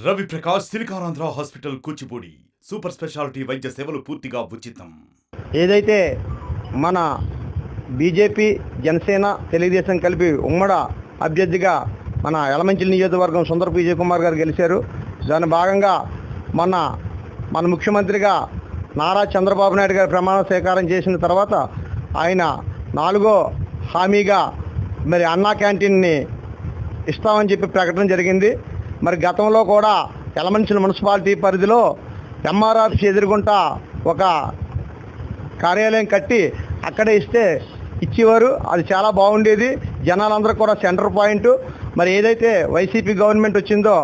Ravi Prakash Siliconandhra hospital Kuchipudi super speciality వైద్య సేవలు పూర్తిగా ఉచితం. ఏదైతే మన బీజేపీ జనసేన తెలుగుదేశం కలిపి ఉమ్మడ అభ్యర్థిగా మన యలమంచిలి నియోజకవర్గం సుందర విజయ్ కుమార్ గారు గెలిచారు. దాని భాగంగా మన ముఖ్యమంత్రిగా నారా చంద్రబాబు నాయుడు గారు ప్రమాణ స్వీకారం చేసిన తర్వాత ఆయన 4వ హామీగా మరి అన్నా క్యాంటీన్ని ఇస్తామని చెప్పి ప్రకటన జరిగింది. మరి గతంలో కూడా యలమంచిలి మున్సిపాలిటీ పరిధిలో ఎంఆర్ ఆఫీస్ ఎదురుగుంటా ఒక కార్యాలయం కట్టి అక్కడే ఇచ్చేవారు. అది చాలా బాగుండేది. జనాలందరూ కూడా సెంటర్ పాయింట్. మరి ఏదైతే వైసీపీ గవర్నమెంట్ వచ్చిందో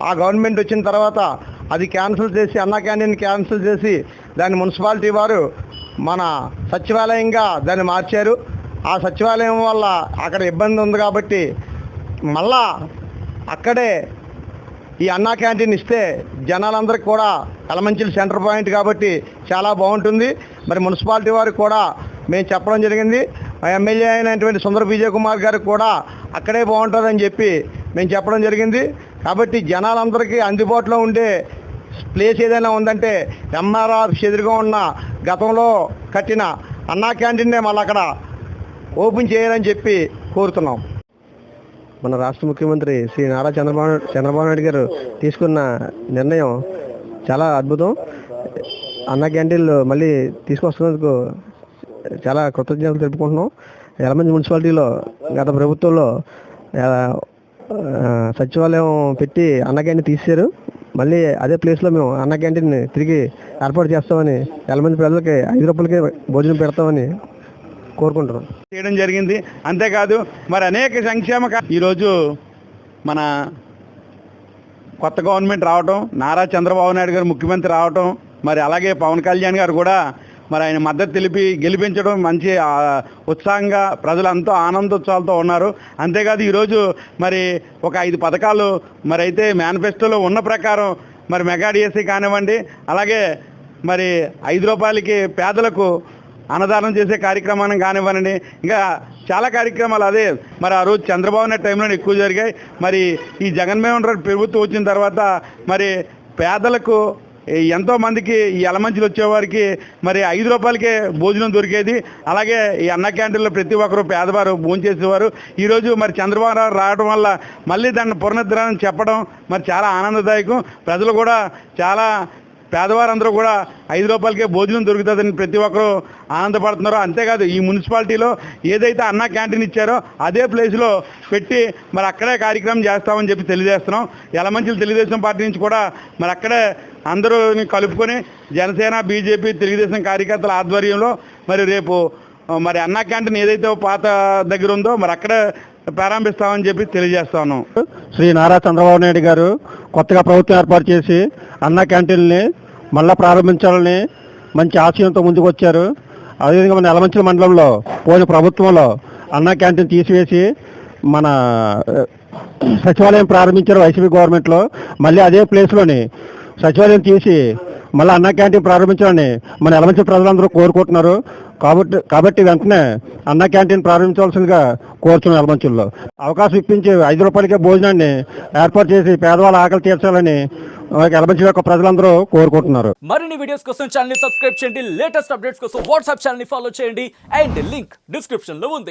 ఆ గవర్నమెంట్ వచ్చిన తర్వాత అది క్యాన్సిల్ చేసి అన్నా క్యాంటీన్ క్యాన్సిల్ చేసి దాన్ని మున్సిపాలిటీ వారు మన సచివాలయంగా దాన్ని మార్చారు. ఆ సచివాలయం వల్ల అక్కడ ఇబ్బంది ఉంది కాబట్టి మళ్ళా అక్కడే ఈ అన్నా క్యాంటీన్ ఇస్తే జనాలందరికీ కూడా యలమంచిలి సెంటర్ పాయింట్ కాబట్టి చాలా బాగుంటుంది. మరి మున్సిపాలిటీ వారికి కూడా మేము చెప్పడం జరిగింది. ఎమ్మెల్యే అయినటువంటి సుందర విజయ్ కుమార్ గారికి కూడా అక్కడే బాగుంటుందని చెప్పి మేము చెప్పడం జరిగింది. కాబట్టి జనాలందరికీ అందుబాటులో ఉండే ప్లేస్ ఏదైనా ఉందంటే ఎంఆర్ ఆఫీస్ ఎదురుగా ఉన్న గతంలో కట్టిన అన్నా క్యాంటీన్నే మళ్ళీ అక్కడ ఓపెన్ చేయాలని చెప్పి కోరుతున్నాం. మన రాష్ట్ర ముఖ్యమంత్రి శ్రీ నారా చంద్రబాబు నాయుడు గారు తీసుకున్న నిర్ణయం చాలా అద్భుతం. అన్నా క్యాంటీన్లు మళ్ళీ తీసుకొస్తున్నందుకు చాలా కృతజ్ఞతలు తెలుపుకుంటున్నాం. యలమంచిలి మున్సిపాలిటీలో గత ప్రభుత్వంలో సచివాలయం పెట్టి అన్నా క్యాంటీన్ తీశారు. మళ్ళీ అదే ప్లేస్లో మేము అన్నా క్యాంటీన్ తిరిగి ఏర్పాటు చేస్తామని యలమంచిలి ప్రజలకి 5 రూపాయలకే భోజనం పెడతామని కోరుకుంటున్నాం చేయడం జరిగింది. అంతేకాదు మరి అనేక సంక్షేమ ఈరోజు మన కొత్త గవర్నమెంట్ రావటం, నారా చంద్రబాబు నాయుడు గారు ముఖ్యమంత్రి రావటం, మరి అలాగే పవన్ కళ్యాణ్ గారు కూడా మరి ఆయన మద్దతు తెలిపి గెలిపించడం మంచి ఉత్సాహంగా ప్రజలంతా ఆనందోత్సవాలతో ఉన్నారు. అంతేకాదు ఈరోజు మరి ఒక 5 పథకాలు మరి అయితే మేనిఫెస్టోలో ఉన్న ప్రకారం మరి మెగా డిఎస్సీ కానివ్వండి, అలాగే మరి 5 రూపాయలకి పేదలకు అన్నదానం చేసే కార్యక్రమాన్ని కానివ్వండి, ఇంకా చాలా కార్యక్రమాలు అదే మరి ఆ రోజు చంద్రబాబు నాయుడు టైంలో ఎక్కువ జరిగాయి. మరి ఈ జగన్మోహన్ రెడ్డి ప్రభుత్వం వచ్చిన తర్వాత మరి పేదలకు ఎంతోమందికి ఈ యలమంచిలి వచ్చేవారికి మరి 5 రూపాయలకే భోజనం దొరికేది. అలాగే ఈ అన్న క్యాంటీన్లో ప్రతి ఒక్కరు పేదవారు భోజనం చేసేవారు. ఈరోజు మరి చంద్రబాబు నాయుడు రావడం వల్ల మళ్ళీ దాన్ని పునరుద్ధరణ చెప్పడం మరి చాలా ఆనందదాయకం. ప్రజలు కూడా చాలా పేదవారందరూ కూడా 5 రూపాయలకే భోజనం దొరుకుతుందని ప్రతి ఒక్కరూ ఆనందపడుతున్నారు. అంతేకాదు ఈ మున్సిపాలిటీలో ఏదైతే అన్నా క్యాంటీన్ ఇచ్చారో అదే ప్లేస్లో పెట్టి మరి అక్కడే కార్యక్రమం చేస్తామని చెప్పి తెలియజేస్తున్నాం. యలమంచిలి తెలుగుదేశం పార్టీ నుంచి కూడా మరి అక్కడే అందరూని కలుపుకొని జనసేన, బీజేపీ, తెలుగుదేశం కార్యకర్తల ఆధ్వర్యంలో మరి రేపు మరి అన్నా క్యాంటీన్ ఏదైతే పాత దగ్గర ఉందో మరి అక్కడే ప్రారంభిస్తామని చెప్పి తెలియజేస్తా ఉన్నాం. శ్రీ నారా చంద్రబాబు నాయుడు గారు కొత్తగా ప్రభుత్వం ఏర్పాటు చేసి అన్నా క్యాంటీన్ని మళ్ళా ప్రారంభించాలని మంచి ఆశయంతో ముందుకు వచ్చారు. అదేవిధంగా మన యలమంచిలి మండలంలో పోయిన ప్రభుత్వంలో అన్నా క్యాంటీన్ తీసివేసి మన సచివాలయం ప్రారంభించారు వైసీపీ గవర్నమెంట్లో. మళ్ళీ అదే ప్లేస్లోని సచివాలయం తీసి మళ్ళీ అన్నా క్యాంటీన్ ప్రారంభించాలని మన యలమంచిలి ప్రజలందరూ కోరుకుంటున్నారు. కాబట్టి వెంటనే అన్నా క్యాంటీన్ ప్రారంభించవలసిందిగా కోరుతున్నాం. యలమంచిలిలో అవకాశం ఇప్పించి 5 రూపాయలకే భోజనాన్ని ఏర్పాటు చేసి పేదవాళ్ళ ఆకలి తీర్చాలని యలమంచిలి యొక్క ప్రజలందరూ కోరుకుంటున్నారు. మరిన్ని వీడియోస్ కోసం ఛానల్ ని సబ్స్క్రైబ్ చేయండి. లేటెస్ట్ అప్డేట్స్ కోసం వాట్సాప్ ఛానల్ ని ఫాలో చేయండి. అండ్ లింక్ డిస్క్రిప్షన్ లో ఉంది.